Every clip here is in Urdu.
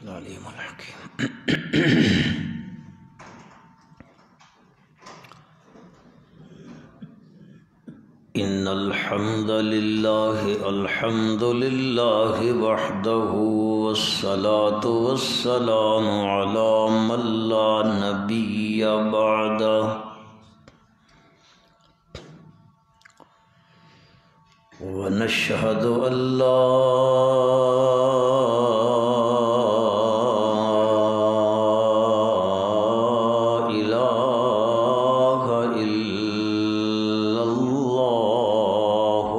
العلیم الحکیم ان الحمد للہ وحدہ والصلاة والسلام علی من لا نبی بعدہ ونشهد ان لا اله الا الله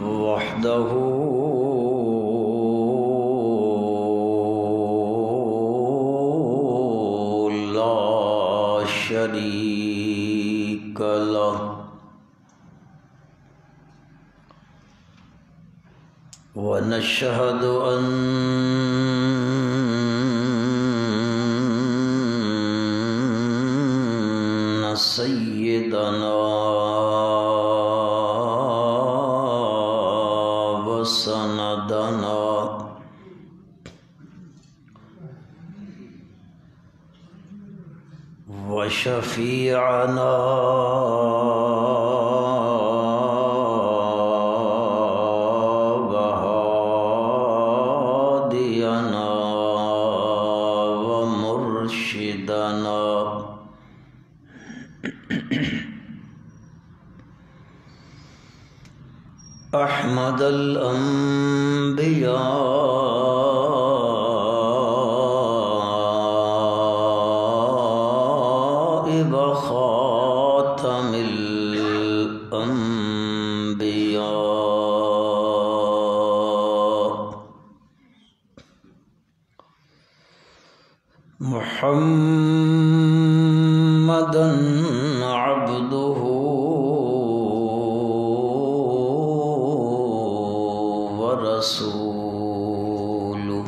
وحده شريك له ونشهد أن سيدنا وسندنا وشفيعنا وهادينا ومرشدنا أحمد الأنبياء وخاتم الأنبياء محمدا عبده ورسوله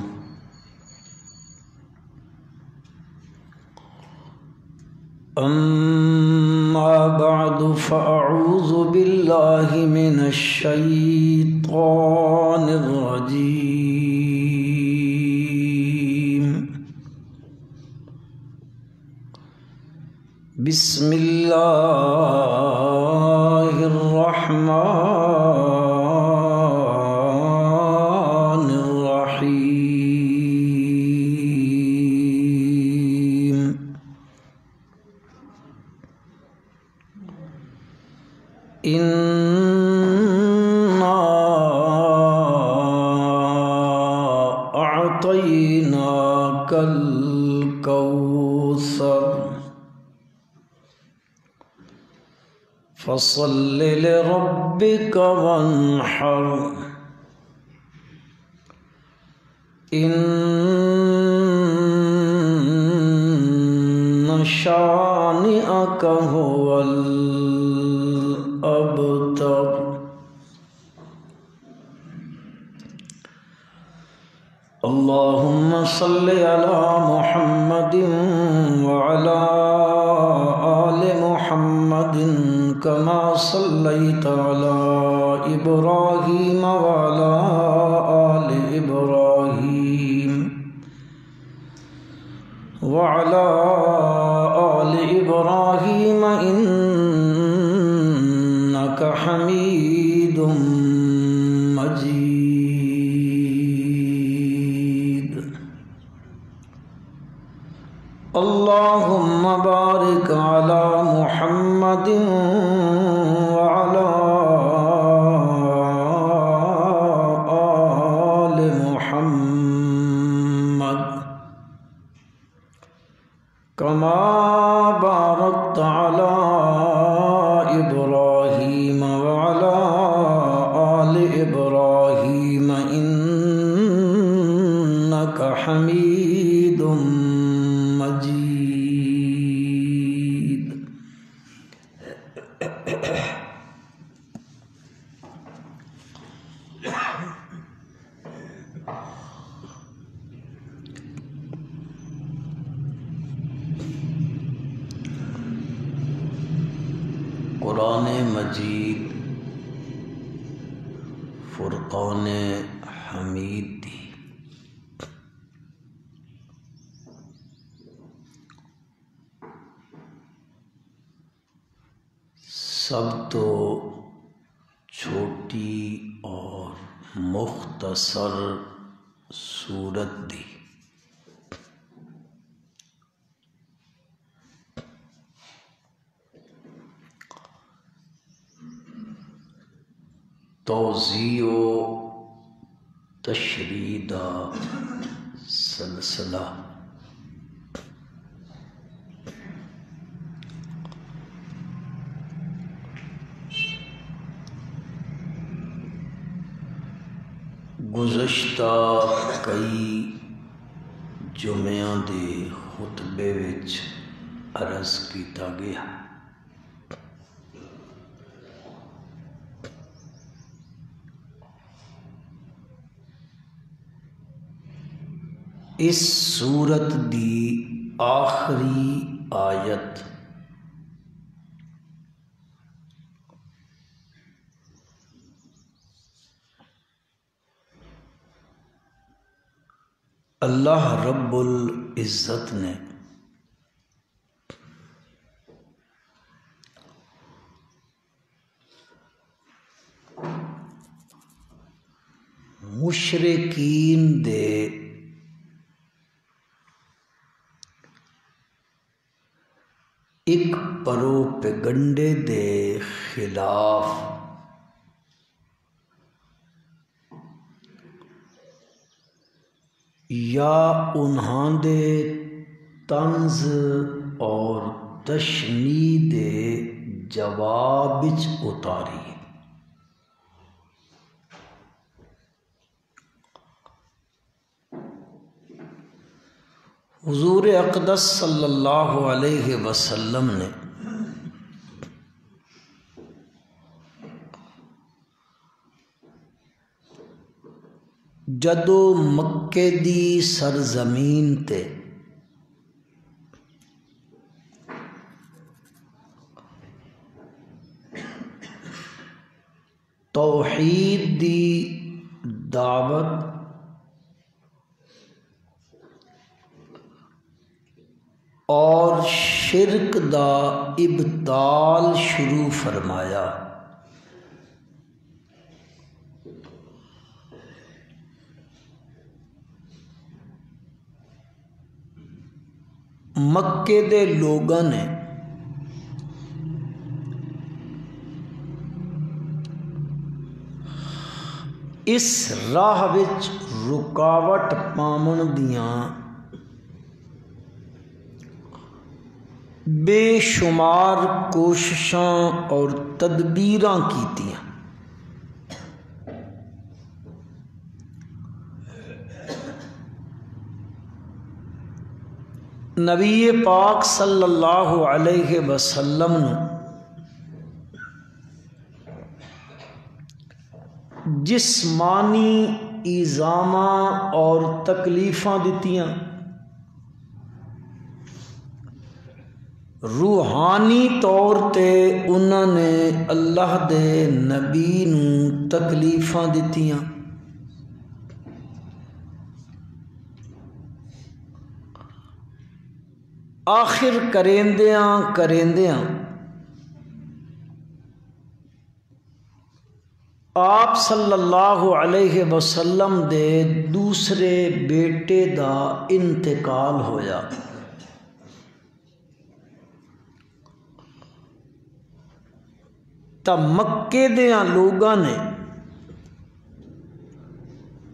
أما بعد فأعوذ بالله من الشيطان الرجيم بسم الله الرحمن الرحيم إنا أعطيناك الكوثر فصل لربك وانحر إن شانئك هو الأبتر اللهم صل على محمد وعلى آل محمد كما صليت على إبراهيم وعلى آل إبراهيم وعلى آل إبراهيم إنك حميد مجيد اللهم بارك على محمد وعلى آل محمد كما باركت على إبراهيم وعلى آل إبراهيم إنك حميد مجيد قرآن مجید فرقان حمید دی سب تو چھوٹی اور مختصر سورت دی توضیح و تشریح دا سلسلہ گزشتہ کئی جمعیاں دے خطبے وچ عرض کیتا گیا اس سورت دی آخری آیت اللہ رب العزت نے مشرکین دے ایک پروپیگنڈے دے خلاف یا انہاں دے طنز اور تشنیع دے جواب وچ اتاری حضور اقدس صلی اللہ علیہ وسلم نے جدو مکے دی سرزمین تے توحید دی دعوت اور شرک دا ابطال شروع فرمایا مکے دے لوگاں نے اس راہ وچ رکاوٹ پاون دیاں بے شمار کوششاں اور تدبیراں کیتیاں نبی پاک صلی اللہ علیہ وسلم نے جسمانی ایذاں اور تکلیفاں دتیاں روحانی طور تے انہوں نے اللہ دے نبی نوں تکلیفاں دتیاں آخر کریندیاں آپ صلی اللہ علیہ وسلم دے دوسرے بیٹے دا انتقال ہویا تا مکے دیاں لوگاں نے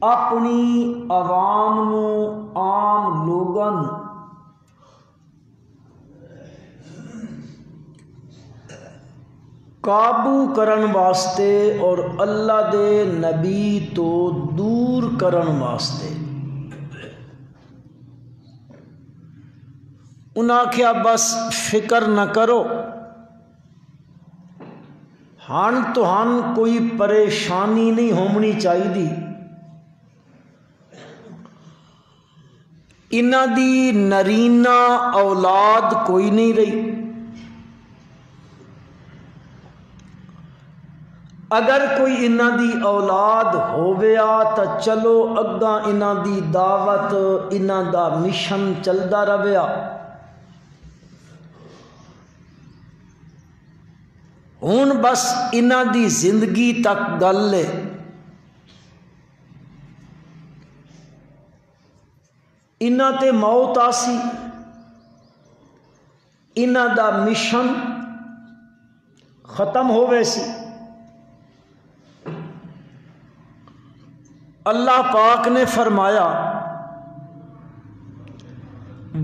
اپنی عوام نوں عام لوگاں نوں قابو کرن واسطے اور اللہ دے نبی تو دور کرن واسطے انہاں کیا بس فکر نہ کرو ہن تو ہن کوئی پریشانی نہیں ہونی چاہیے انہاں دی نرینا اولاد کوئی نہیں رہی اگر کوئی انہاں دی اولاد ہوویا تا چلو اگاں انہاں دی دعوت انہاں دا مشن چلدا رہیا، ہن بس انہاں دی زندگی تک گل ہے۔ انہاں تے موت آسی، انہاں دا مشن ختم ہووے سی۔ اللہ پاک نے فرمایا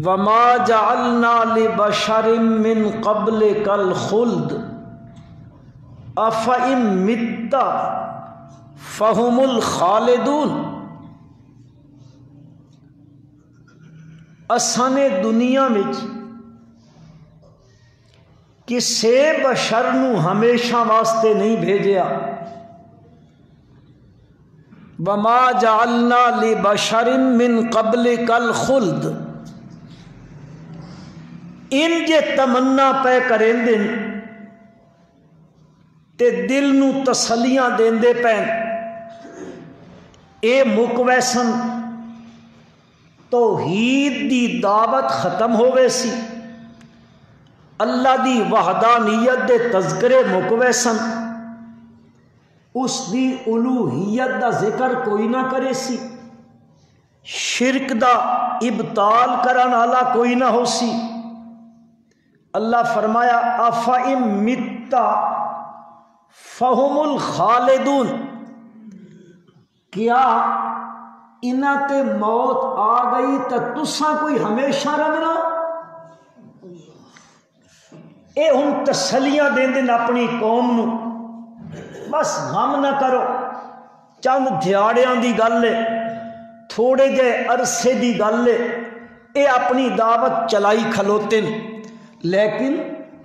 وَمَا جَعَلْنَا لِبَشَرٍ مِّن قَبْلِكَ الْخُلْدَ أَفَإِن مِتَّ فَهُمُ الْخَالِدُونَ۔ اساں نے دنیا وچ کسے بشر نو ہمیشہ واسطے نہیں بھیجیا۔ وَمَا جَعَلْنَا لِبَشَرٍ مِّن قَبْلِكَ الْخُلْدَ، ان جے تمنا پہ کریندن تے دل نو تسلیاں دیندے پین، اے مک ویسن توحید دی دعوت ختم ہووے سی، اللہ دی وحدانیت دے تذکرے مک ویسن، اس دی الوہیت دا ذکر کوئی نہ کرے سی، شرک دا ابطال کرن والا کوئی نہ ہو سی۔ اللہ فرمایا افئن مت فہم الخالدون، کیا انہاں تے موت آ گئی تو تساں کوئی ہمیشہ رہنا؟ اے ہن تسلیاں دیندن اپنی قوم نو، بس غم نہ کرو، چند دھیاڑیاں دی گل ہے، تھوڑے جے عرصے دی گل ہے، اے اپنی دعوت چلائی کھلوتن، لیکن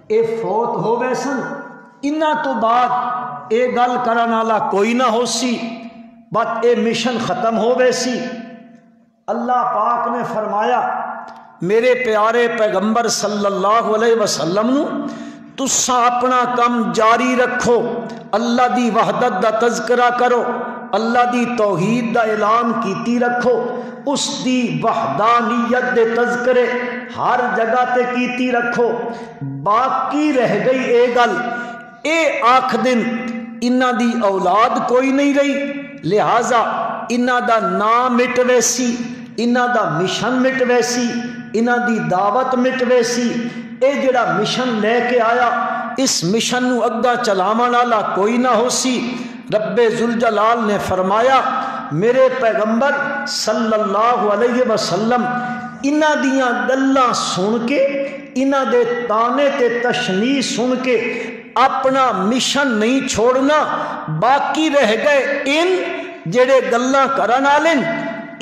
اے فوت ہو ویسن، انہاں تو بعد اے گل کرن والا کوئی نہ ہو سی، بس اے مشن ختم ہو ویسی۔ اللہ پاک نے فرمایا میرے پیارے پیغمبر صلی اللہ علیہ وسلم نو تساں اپنا کم جاری رکھو، اللہ دی وحدت دا تذکرہ کرو، اللہ دی توحید دا اعلان کیتی رکھو، اس دی وحدانیت دے تذکرے ہر جگہ تے کیتی رکھو۔ باقی رہ گئی اے گل، اے آکھ دن انہاں دی اولاد کوئی نہیں رہی، لہذا انہاں دا نام مٹ ویسی، انہاں دا مشن مٹ ویسی، انہاں دی دعوت مٹ ویسی۔ اے جڑا مشن لے کے آیا اس مشن نو اگا چلاون والا کوئی نہ ہو سی۔ رب ذوالجلال نے فرمایا میرے پیغمبر صلی اللہ علیہ وسلم انہاں دیاں گلاں سن کے، انہاں دے تانے تے تشنیع سن کے اپنا مشن نہیں چھوڑنا، باقی رہ گئے ان جڑے گلاں کرن والے،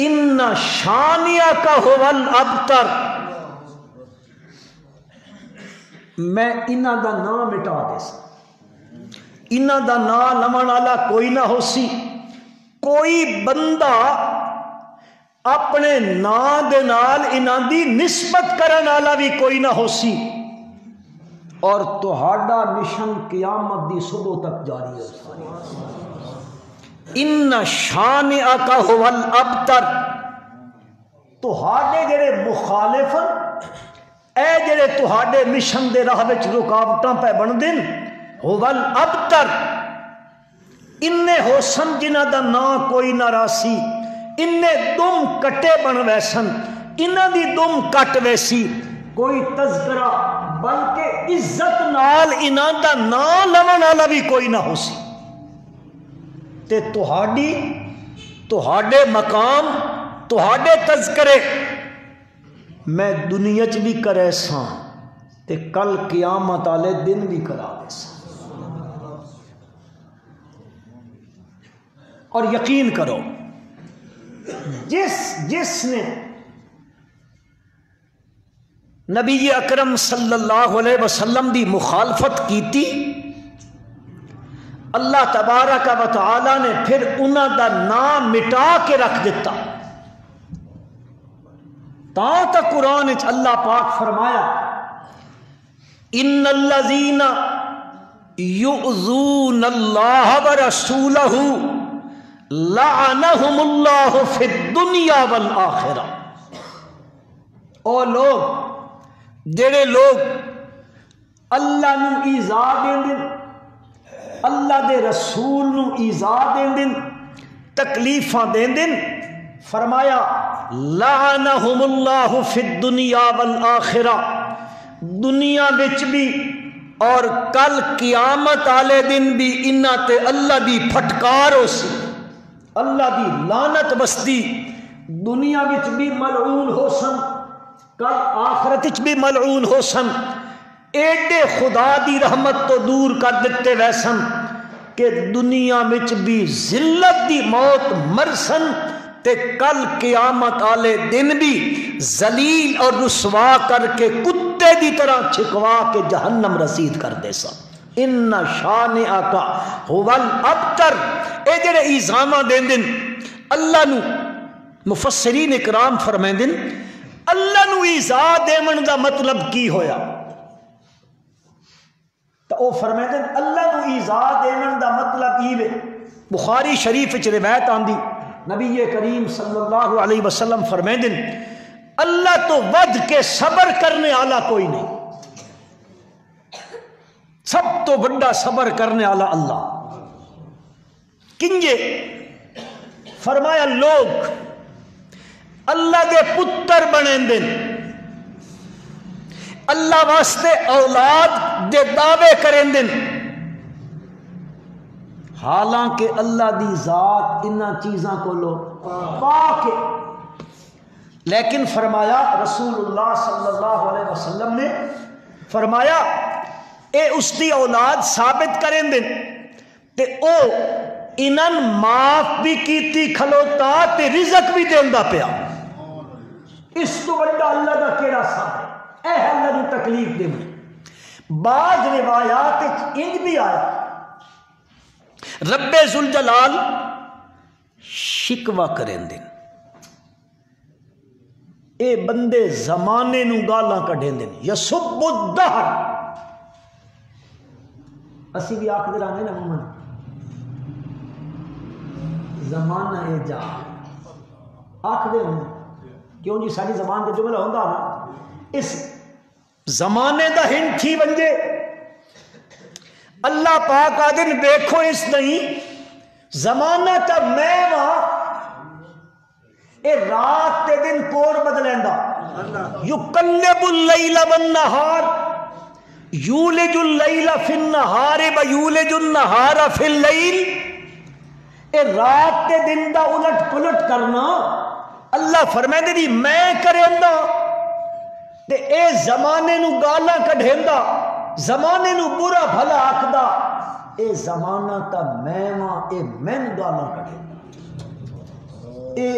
ان شانیہ کا هو الابتر، میں انہاں دا نام مٹا دے سا، انہاں دا نام لمن والا کوئی نہ ہو سی۔ کوئی بندہ اپنے نام دے نال انہاں دی نسبت کرن والا بھی کوئی نہ ہو سی، اور تہاڈا مشن قیامت دی صبح تک جاری ہے۔ ان شانئک هو الابتر، تہاڈے جڑے مخالف اے جڑے تہاڈے مشن دے راہ وچ رکاوٹاں پہ بن دن، هو الابتر، انہیں ہو سن جنہ دا نام کوئی نہ راسی، انہیں دم کٹے بن ویسن، انہ دی دم کٹ ویسی، کوئی تذکرہ بلکہ عزت نال انہ دا نام لمن والا بھی کوئی نہ ہو سی۔ تے تہاڈے مقام تہاڈے تذکرے میں دنیا چ بھی کرے ساں تے کل قیامت والے دن بھی کرا دے ساں۔ اور یقین کرو جس نے نبی اکرم صلی اللہ علیہ وسلم دی مخالفت کیتی، اللہ تبارک و تعالی نے پھر انہاں دا نام مٹا کے رکھ دیتا۔ تک قرآن اللہ پاک فرمایا ان الذین یؤذون اللہ ورسولہ لعنہم اللہ فی الدنیا والآخرہ. او لوگ جڑے لوگ اللہ نو ایذا دیندن، اللہ دے رسول نو ایذا دیندن، تکلیفاں دیندن، فرمایا لعنہم اللہ فی الدنیا والآخرہ، دنیا وچ بھی اور کل قیامت والے دن بھی انہاں تے اللہ دی پھٹکار ہو سی، اللہ دی لعنت بستی. دنیا وچ بھی ملعون ہو سن، کل آخرت وچ بھی ملعون ہو سن. ایڈے خدا دی رحمت تو دور کر دیتے ویسن کہ دنیا وچ بھی ذلت دی موت مرسن تے کل قیامت والے دن بھی ذلیل اور رسوا کر کے کتے دی طرح چھکوا کے جہنم رسید کر دے سا. ان شانئک ھو الابتر. اے جڑے ایزامہ دیندن اللہ نو، مفسرین اکرام فرمیندن اللہ نو ایزا دیون دا مطلب کی ہویا؟ تو او فرمیندن اللہ نو ایزا دیون دا مطلب ایوے. بخاری شریف وچ روایت آندی نبی کریم صلی اللہ علیہ وسلم فرمیندن اللہ تو ود کے صبر کرنے والا کوئی نہیں، سب تو بڑا صبر کرنے والا اللہ. کنجے فرمایا لوگ اللہ دے پتر بنیندن، اللہ واسطے اولاد دے دعوے کریندن، حالانکہ اللہ دی ذات انہاں چیزاں کو لو پاک ہے. لیکن فرمایا رسول اللہ صلی اللہ علیہ وسلم نے فرمایا اے اس دی اولاد ثابت کریں دن تے او انہاں معاف بھی کیتی کھلوتا تے رزق بھی دیندا پیا. اس تو بڑا اللہ دا کیڑا صاحب ہے؟ اے اللہ نو تکلیف دے. بعض روایات انج بھی آیا رب ذوالجلال شکوہ کریں دن، اے بندے زمانے نو گالاں کڈیں دن، یسب الدہر. اسی بھی آکھ دے رہے نا مومن زمانہ اے جا آکھ دے ہوں کیوں جی ساری زبان کا جملہ ہوندہ نا اس زمانے دا ہن تھی بنجے. اللہ پاک آدن دیکھو اس نہیں زمانہ تا میں وہاں اے رات تے دن کور بدلیندا. یقلب اللیل والنہار یولج اللیل فی النہار ویولج النہار فی اللیل. اے رات تے دن دا الٹ پلٹ کرنا اللہ فرمائے دی میں کریندا تے اے زمانے نو گالاں کڈھیندا، زمانے نو برا بھلا آکھدا. اے زمانہ تا میں وہاں اے میں گالاں کڈھیندا. اے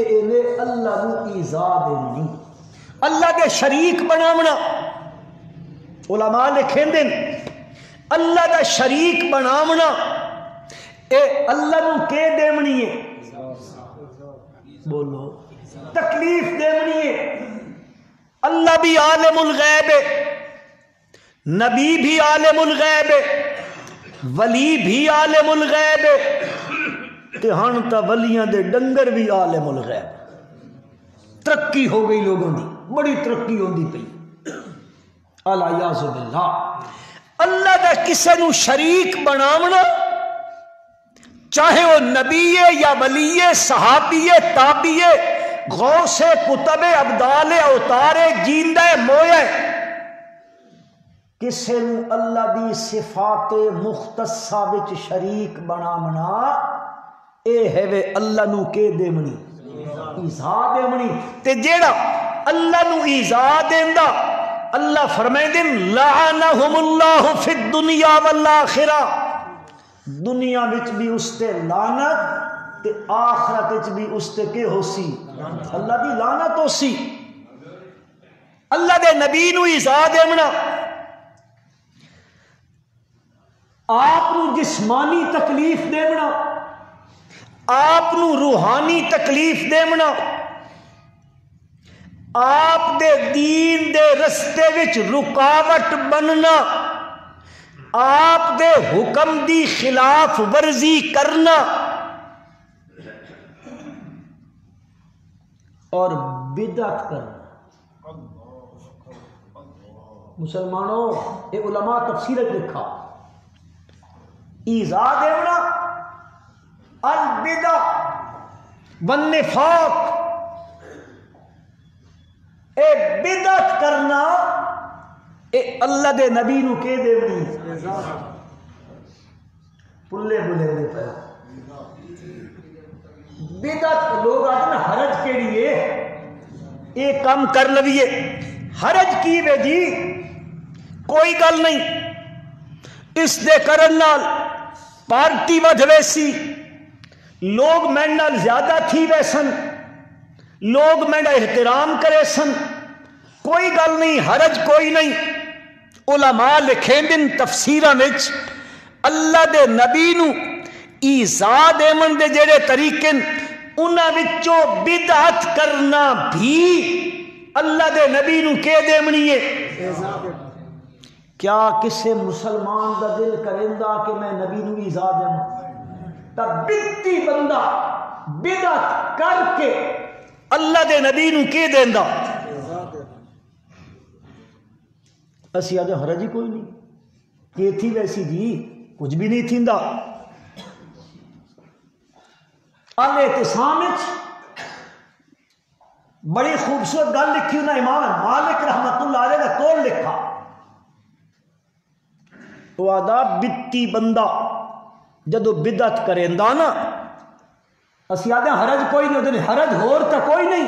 اللہ نو ایذا دینی، اللہ دے شریک بناونا. علماء لکھیں دن اللہ دا شریک بناونا اے اللہ نو کے دیونی ہے؟ بولو تکلیف دیونی ہے. اللہ بھی عالم الغیب ہے، نبی بھی عالم الغیب ہے، ولی بھی عالم الغیب ہے، کہ ہن تا ولیاں دے ڈنگر بھی عالم الغیب. ترقی ہو گئی لوگوں دی، بڑی ترقی ہوندی پئی. الیاذ باللہ. اللہ دا کسے نو شریک بناونا چاہے وہ نبی ہے یا ولی ہے، صحابی ہے، تابعی ہے، غوث ہے، کتب ہے، ابدال ہے، اوتار ہے، جیندہ ہے، مویا ہے، کسے نو اللہ دی صفات مختصہ وچ شریک بناونا اے ہے وے اللہ نو کے دیونی ایذا دیونی. تے جیڑا اللہ نو ایذا دیندا اللہ فرمائے لعنہم اللہ فی الدنیا والآخرہ. دنیا وچ بھی اس تے لعنت تے آخرت وچ بھی اس تے کے ہو سی اللہ دی لعنت ہو سی. اللہ دے نبی نو ایذا دیونا، آپ نو جسمانی تکلیف دیونا، آپ نو روحانی تکلیف دیونا، آپ دے دین دے رستے وچ رکاوٹ بننا، آپ دے حکم دی خلاف ورزی کرنا اور بدعت کرنا. مسلمانوں یہ علماء تفسیر لکھا ایذا دینا البدع والنفاق، اے بدعت کرنا اے اللہ دے نبی نو کہ دیونی پلے بلے دے پہ بدعت. لوگ آتے نا حرج کیڑی ہے اے کام کر لویے، حرج کی وے جی کوئی گل نہیں، اس دے کرن نال پارٹی ود ویسی، لوگ میرے نال زیادہ تھی ویسن، لوگ میرا احترام کرے سن، کوئی گل نہیں، حرج کوئی نہیں. علماء لکھیں دن تفسیراں وچ اللہ دے نبی نو ایذا دیون دے جڑے طریقے انہاں وچوں بدعت کرنا بھی اللہ دے نبی نو کہ دیونی ہے. کیا کسے مسلمان دا دل کریندا کہ میں نبی نو ایذا دیواں؟ تا بدتی بندہ بدعت کر کے اللہ دے نبی نو کہ دیندا؟ اسی آج حرج ہی کوئی نہیں کہ تھی ویسی جی کچھ بھی نہیں تھیندا. الاعتصام بڑی خوبصورت گل لکھی انہیں امام مالک رحمت اللہ علیہ کا قول لکھا، وہ آدھا بدتی بندہ جدو بدعت کریندا نا اسی آدھے حرج کوئی نہیں ہوتے، حرج ہور تا کوئی نہیں،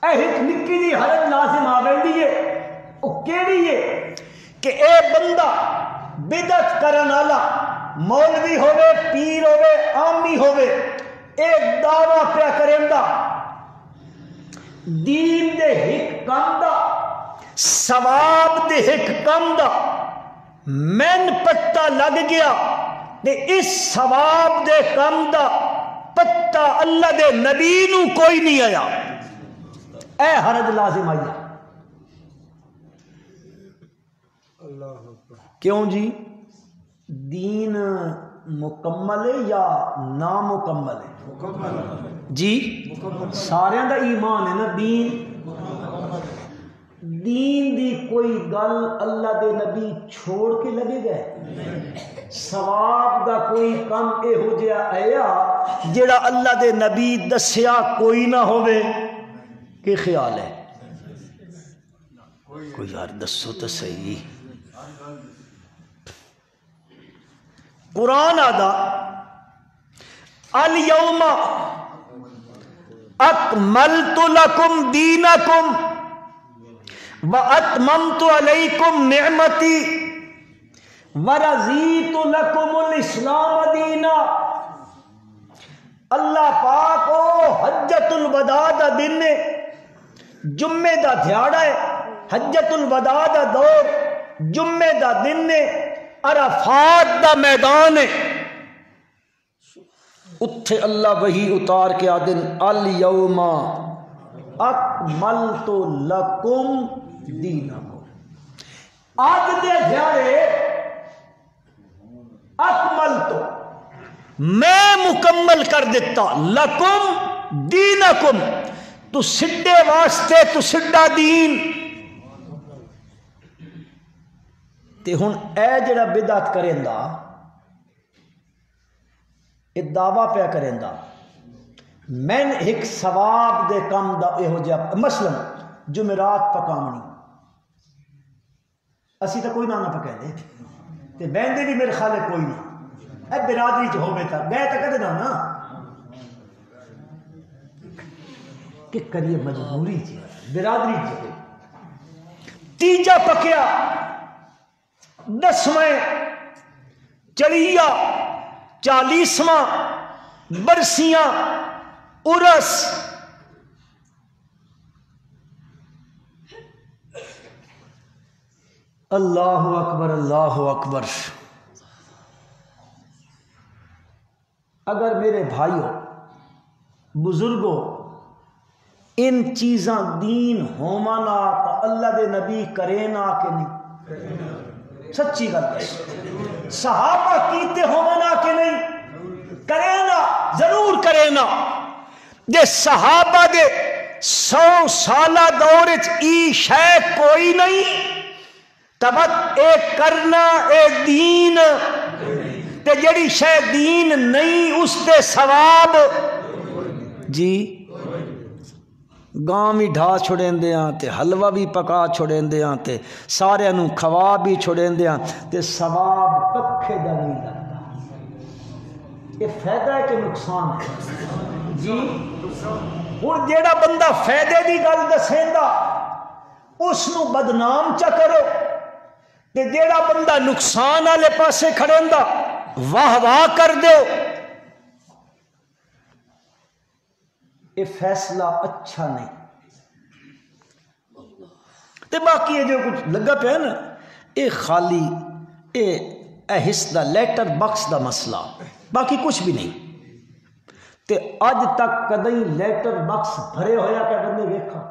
اے ایک نکی دی حرج لازم آ گئی ہے. وہ کیڑی ہے کہ اے بندہ بدعت کرن والا مولوی ہوے پیر ہوے عامی ہوے ایک دعویٰ پیا کریندا دین دے ایک کام دا ثواب دے ایک کام دا مین پتہ لگ گیا تے اس ثواب دے کام دا پتہ اللہ دے نبی نو کوئی نہیں آیا، اے حرج لازم آیا. کیوں جی دین مکمل ہے یا نامکمل ہے؟ جی سارے دا ایمان ہے نا. دین دی کوئی گل اللہ دے نبی چھوڑ کے لگے گئے؟ ثواب دا کوئی کم اے ہو جیا آیا جڑا اللہ دے نبی دسیا کوئی نہ ہوئے؟ کہ خیال ہے کوئی یار دسو تو صحیح. قرآن آدھا الیوم اکملت لکم دینکم واتممت علیکم نعمتی ورضیت لکم الاسلام دینا. اللہ پاک او حجت الوداع دا دن ہے، جمعے دا دھیاڑا ہے، حجت الوداع دا دور جمعے دا دن ہے، عرفات دا میدان ہے، اتھے اللہ وہی اتار کے آدن الیوم اکملت لکم دینکم. آج دے دھیاڑے اکملت میں مکمل کر دیتا لکم دینکم تو سڈے واسطے تو سڈا دین. تے ہن اے جڑا بدعت کریندا اے دعویٰ پیا کریندا میں ایک ثواب دے کم دا یہو جہا مثلا جمعرات پکاونی اسی تو کوئی نہ پکا دے تے بہندے بھی میرے خیال کوئی نہیں، اے برادری چ ہوے تا میں تے کدے نہ کہ کریے مجبوری چ برادری چ. تیجا پکیا 10ویں چڑیا 40واں برسیاں ارس اللہ اکبر اللہ اکبر. اگر میرے بھائیوں بزرگوں ان چیزاں دین ہومانا تو اللہ دے نبی کرے نا کہ نہیں؟ سچی گل ہے صحابہ کیتے ہونا کہ نہیں کرے نا ضرور کرے نا جے صحابہ دے 100 سالہ دور ای شے کوئی نہیں تبت اے کرنا اے دین تے جڑی شے دین نہیں اس تے ثواب جی گاں بھی ڈھا چھڑیں دیاں تے حلوہ بھی پکا چھڑیں دیاں تے سارے انہوں کھوا بھی چھڑیں دیاں تے ثواب ککھے دا نہیں لگتا یہ فائدہ ہے کہ نقصان ہے جی اور جیڑا بندہ فائدے دی گل دسیندا اس نو بدنام چا کرو تے جیڑا بندہ نقصان والے پاسے کھڑیندا واہ واہ کر دیو یہ فیصلہ اچھا نہیں تے باقی یہ جو کچھ لگا پہ ہے نا یہ خالی یہ حصہ لیٹر باکس دا مسئلہ باقی کچھ بھی نہیں تے اج تک کدیں لیٹر باکس بھرے ہویا کہ بندے دیکھا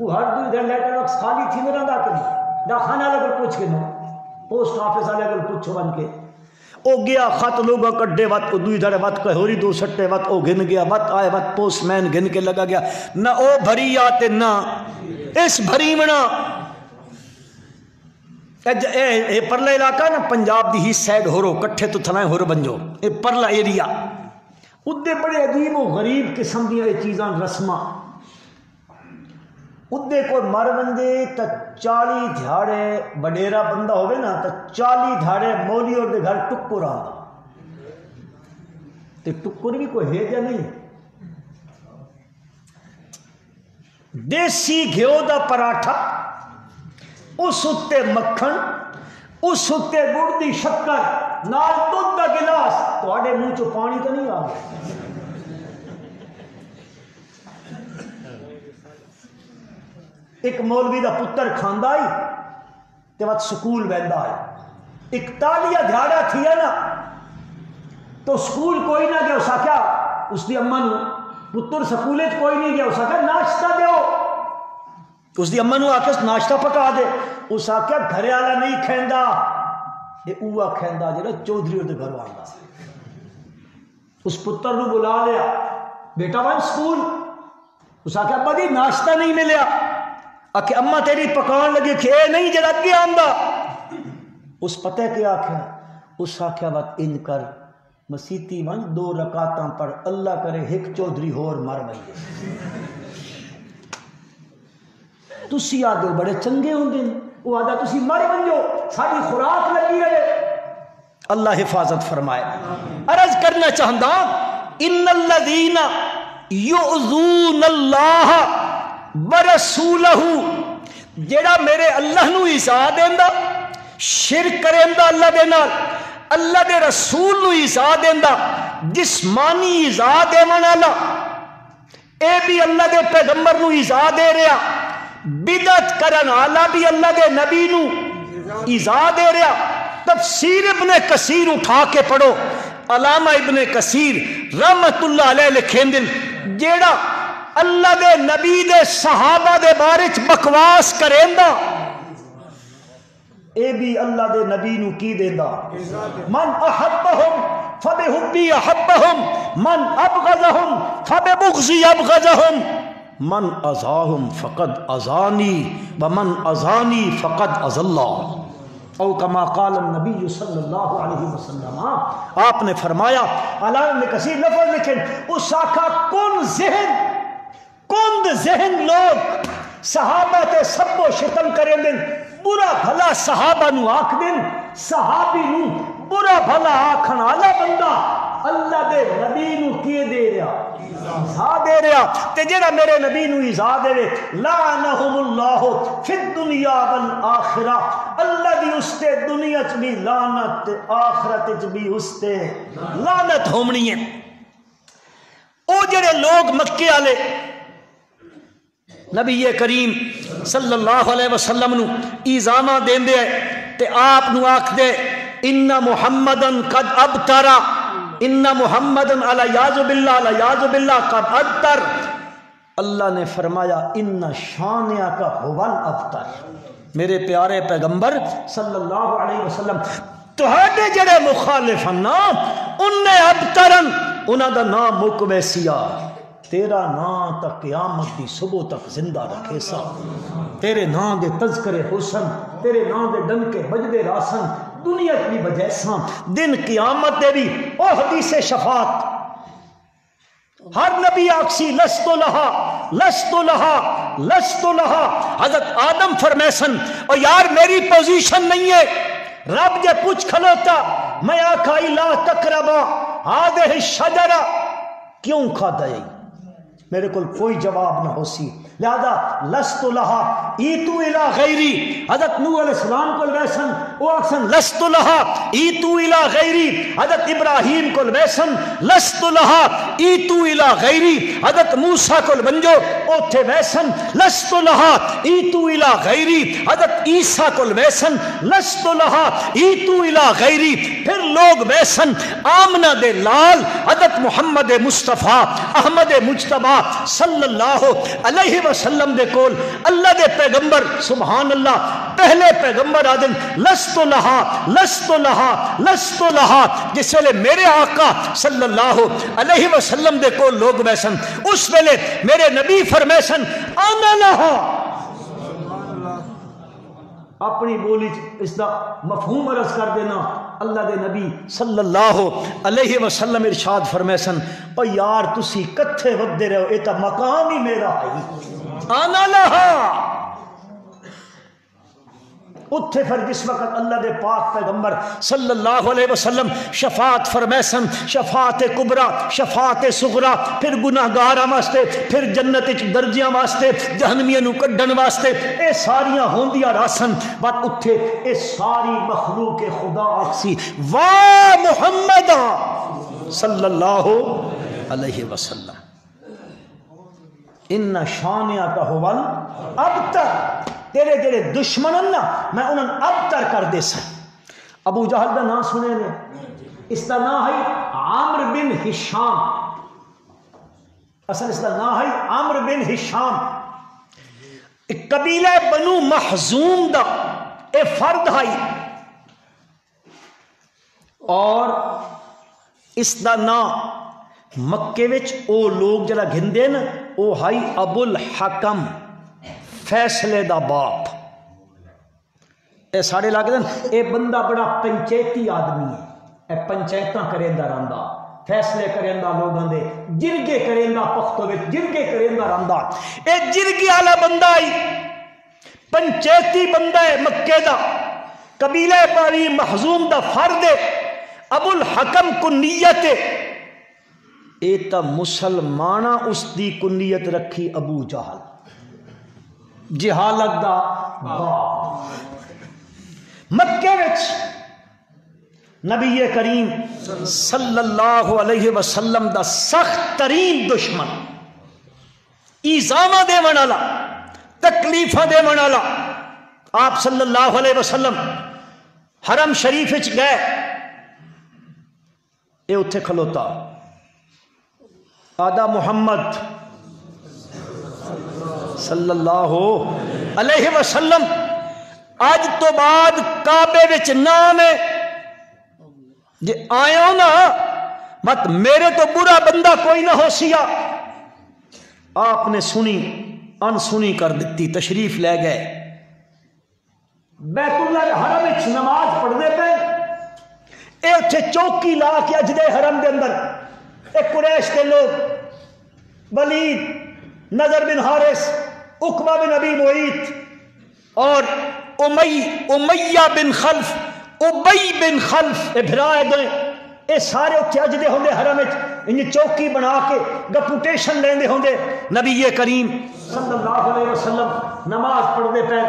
وہ ہر دوسرے لیٹر باکس خالی تھی میرا دا کہ نہیں دا خانہ لے کر پوچھ کے نہ پوسٹ آفس والے کر پوچھو بن کے او گیا خط لوگا کڈے وات او دوئی دھڑے وات کوئی ہوری دو سٹے وات او گھن گیا وات آئے وات پوسٹ مین گھن کے لگا گیا نہ او بھری آتے نہ اس بھری منا اے پرلا علاقہ نا پنجاب دی ہی سائڈ ہو رو کٹھے تو تھنائے ہو رو بنجو اے پرلا ایریا ادھے بڑے عجیب و غریب قسم دیا یہ چیزاں رسمہ ادھے کوئی مر بندے تا 40 دھاڑے بڑیرا بندہ ہوئے نا تا 40 دھاڑے مولی اور دے گھر ٹکر آگا تے ٹکر بھی کوئی ہے جا نہیں دیسی گھیو دا پراٹھا اس اتے مکھن اس اتے گڑ دی شکر نال دودھ دا گلاس تو آڑے منہ چو پانی تو نہیں آگا ایک مولوی دا پتر کھاندا آئی تے وقت سکول ویندا ہے 41 دھیاڑا تھی ہے نا تو سکول کوئی نہ گیا اس آکھیا اس دی اماں نو پتر سکولے کوئی نہیں گیا اس آکھیا ناشتہ دیو اس دی اماں نو آکھیا ناشتہ پکا دے اس آکھیا گھرے والا نہیں کھیندا اے اوہ کھیندا جڑا چودھری دے گھر آندا اس پتر نو بلا لیا بیٹا ون سکول اس آکھیا ابا جی ناشتہ نہیں ملیا کہ اماں تیری پکان لگی کہ اے نہیں جڑا اگے آندا اس پتہ کیا آکھیا اس آکھیا وقت ان کر مسیتی ون 2 رکعتاں پڑھ اللہ کرے ایک چودھری ہور مر مئی تسی آدھو بڑے چنگے ہوندے وہ آدھا تسی مر بنجو ساری خوراک لگی رہے اللہ حفاظت فرمائے عرض کرنا چاہندا ان الذین یؤذون اللہ برسولہ جیڑا میرے اللہ نو ایزا دیندا شرک کریندا اللہ دے نال اللہ دے رسول نو ایزا دیندا جسمانی ایزا دیون والا اے بھی اللہ دے پیغمبر نو ایزا دے رہا بدعت کرن والا بھی اللہ دے نبی نو ایزا دے رہا تفسیر ابن کثیر اٹھا کے پڑھو علامہ ابن کثیر رحمت اللہ علیہ لکھیندن جیڑا اللہ دے نبی دے صحابہ دے بارے بکواس کریندا اے بھی اللہ دے نبی نو کی دیندا من احبہم فبحبی احبہم من ابغضہم فببغضی ابغضہم من اذاہم فقد اذانی ومن اذانی فقد اذى اللہ او کما قال النبی صلی اللہ علیہ وسلم آپ نے فرمایا علامہ ابن کثیر لفظ لکھیں اس آقا کون ذہن لوگ صحابہ تے سب و شتم کریں دن برا بھلا صحابہ نو آکھ دن صحابی نو برا بھلا آکھن آلا بندہ اللہ دے نبی نو کیے دے رہا ایزا دے رہا تے جڑا میرے نبی نو ایزا دے رہے لعنہم اللہ فی الدنیا والآخرہ اللہ دی اس تے دنیا چ بھی لعنت آخرت چ بھی اس تے لعنت ہومنی ہے او جڑے لوگ مکے والے نبی کریم صلی اللہ علیہ وسلم نو ایزامہ دین دے تے آپ نو آکھ دے ان محمدن قد ابترا ان محمدن علیاذ باللہ قد ابتر اللہ نے فرمایا ان شانیہ کا هو الابتر میرے پیارے پیغمبر صلی اللہ علیہ وسلم تہاڈے جڑے مخالف ہیں نا انہیں ابترن انہاں دا نام مک ویسیا تیرا نام تا قیامت دی صبح تک زندہ رکھے سا تیرے نام دے تذکرے حسن تیرے نام دے ڈنکے بجدے راسن دنیا کی بجے ساں دن قیامت دے بھی او حدیث شفاعت ہر نبی آکسی لستو لہا لستو لہا لستو لہا حضرت آدم فرمیسن اور یار میری پوزیشن نہیں ہے رب جے پوچھ کھلوتا میں آکھا لا تقربا ہذہ الشجرہ کیوں کھا دے میرے کو کوئی جواب نہ ہو سی لہذا لست لہا ایتو الی غیری حضرت نوح علیہ السلام کو ویسن او اکسن لست لہا ایتو الی غیری حضرت ابراہیم کو ویسن لست لہا ایتو الی غیری حضرت موسیٰ کو ونجو اوتھے ویسن لست لہا ایتو الی غیری حضرت عیسیٰ کو ویسن لست لہا ایتو الی غیری پھر لوگ ویسن آمنہ دے لال حضرت محمد مصطفیٰ احمد مجتبہ صلی اللہ علیہ وسلم دے کول اللہ دے پیغمبر سبحان اللہ پہلے پیغمبر آدم لست لہا لست لہا لست لہا جس ویلے میرے آقا صلی اللہ علیہ وسلم دے کول لوگ بیسن اس ویلے میرے نبی فرمیسن آنا لہا اپنی بولی اس دا مفہوم عرض کر دینا اللہ دے نبی صلی اللہ علیہ وسلم ارشاد فرمیسن او یار تسی کتھے ودے رہو اے تا مقام ہی میرا ہے آنا لہا اتھے پھر جس وقت اللہ دے پاک پیغمبر صلی اللہ علیہ وسلم شفاعت فرمیسن شفاعت کبرا شفاعت صغرا پھر گناہگاراں واسطے پھر جنت وچ درجیاں واسطے جہنمیاں نو کڈن واسطے اے ساریاں ہوندیاں راسن بات اتھے اے ساری مخلوق خدا آکسی واہ محمد صلی اللہ علیہ وسلم ان شانئک هو الابتر تیرے جڑے دشمنن نا میں انہاں ابتر کر دے سا ابو جہل دا نام سنے نے اس دا نام ہے عامر بن ہشام اصل اس دا نام ہے عامر بن ہشام قبیلہ بنو محزوم دا اے فرد ہے اور اس دا نام مکے وچ او لوگ جڑا گھندے نا او ہے ابو الحکم فیصلے دا باپ اے ساڑے لاگے دن اے بندہ بڑا پنچیتی آدمی ہے اے پنچیتاں کریں دا رندہ فیصلے کریں دا لوگاں دے جرگے کریں دا پختو وچ جرگے کریں دا رندہ اے جرگے آلا بندہ ہی پنچیتی بندہ ہے مکے دا قبیلہ باری محزوم دا فرد ابو الحکم کنیت اے تا مسلمانہ اس دی کنیت رکھی ابو جہل جہالت دا مکے وچ نبی کریم صلی اللہ علیہ وسلم دا سخت ترین دشمن ایزامہ دے منالا تکلیفہ دے منالا آپ صلی اللہ علیہ وسلم حرم شریف وچ گئے اے اتھے کھلوتا آدھا محمد صلی اللہ علیہ وسلم آج تو بعد کعبے وچ نام ہے جے آیا نا مت میرے تو برا بندہ کوئی نہ ہو سیا آپ نے سنی ان سنی کر دیتی تشریف لے گئے بیت اللہ حرم وچ نماز پڑھنے پہ اے اتھے چوکی لا کے اجدے حرم دے اندر اے قریش کے لوگ ولید نظر بن حارث عقبہ بن ابی معیط اور امیہ بن خلف ابی بن خلف اے بھرائے دیں اے سارے اتھے اجدے ہوندے حرم وچ انہیں چوکی بنا کے ڈپوٹیشن لیندے ہوندے نبی کریم صلی اللہ علیہ وسلم نماز پڑھنے پہ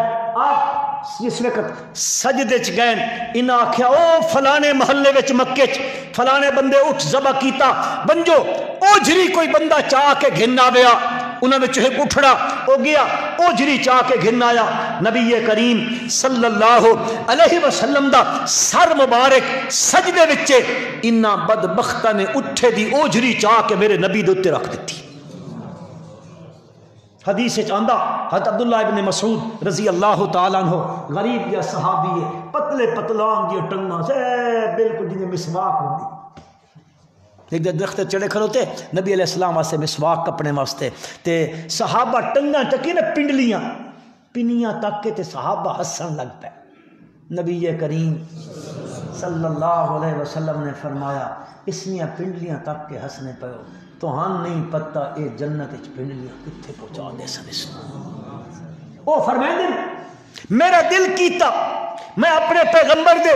آپ جس وقت سجدے چ گئے انہاں آکھیا او فلانے محلے وچ مکے چ فلانے بندے اٹھ ذبح کیتا بنجو اوجھری کوئی بندہ چاہ کے گھن آیا انہوں نے چوہے اٹھڑا ہو گیا اوجھری چاہ کے گھن آیا نبی کریم صلی اللہ علیہ وسلم دا سر مبارک سجدے وچے انہاں بدبختہ نے اٹھے دی اوجھری چاہ کے میرے نبی دے اوتے رکھ دیتی حدیث چاندہ حضرت عبداللہ ابن مسعود رضی اللہ تعالیٰ عنہ غریب یا صحابی ہے، پتلے پتلام جی ٹنگا سے بالکل جنہیں مسواک ہوندی، ایک درخت چڑے کھلوتے نبی علیہ السلام واسطے مسواک کپنے واسطے تے صحابہ ٹنگا چکی نا پنڈلیاں پنیاں تک کے تے صحابہ ہسن لگ پے. نبی کریم صلی اللہ علیہ وسلم نے فرمایا اسنیاں پنڈلیاں تک کے ہسنے پے تو ہاں نہیں پتہ اے جنت وچ پنڈلیاں کتھے پہنچا دے سن اس او فرمائیں میرا دل کیتا میں اپنے پیغمبر دے